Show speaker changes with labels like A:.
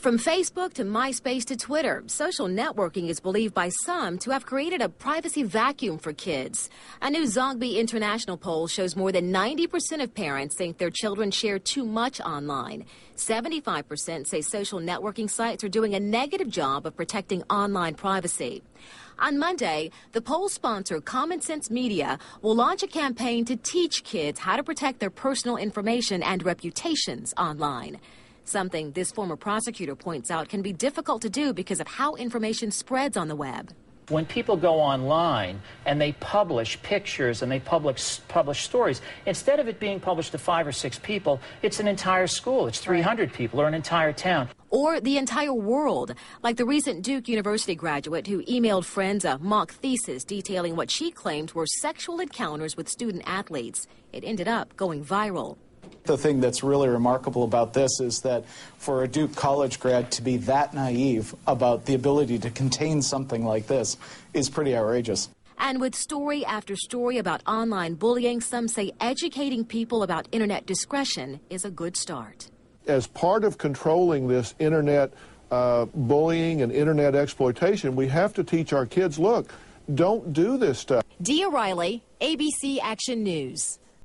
A: From Facebook to MySpace to Twitter, social networking is believed by some to have created a privacy vacuum for kids. A new Zogby International poll shows more than 90% of parents think their children share too much online. 75% say social networking sites are doing a negative job of protecting online privacy. On Monday, the poll sponsor Common Sense Media will launch a campaign to teach kids how to protect their personal information and reputations online. Something this former prosecutor points out can be difficult to do because of how information spreads on the web.
B: When people go online and they publish pictures and they publish stories, instead of it being published to 5 or 6 people, it's an entire school, it's 300 people or an entire town.
A: Or the entire world, like the recent Duke University graduate who emailed friends a mock thesis detailing what she claimed were sexual encounters with student athletes. It ended up going viral.
C: The thing that's really remarkable about this is that for a Duke college grad to be that naive about the ability to contain something like this is pretty outrageous.
A: And with story after story about online bullying, some say educating people about internet discretion is a good start.
D: As part of controlling this internet bullying and internet exploitation, we have to teach our kids, look, don't do this stuff.
A: Dia Riley, ABC Action News.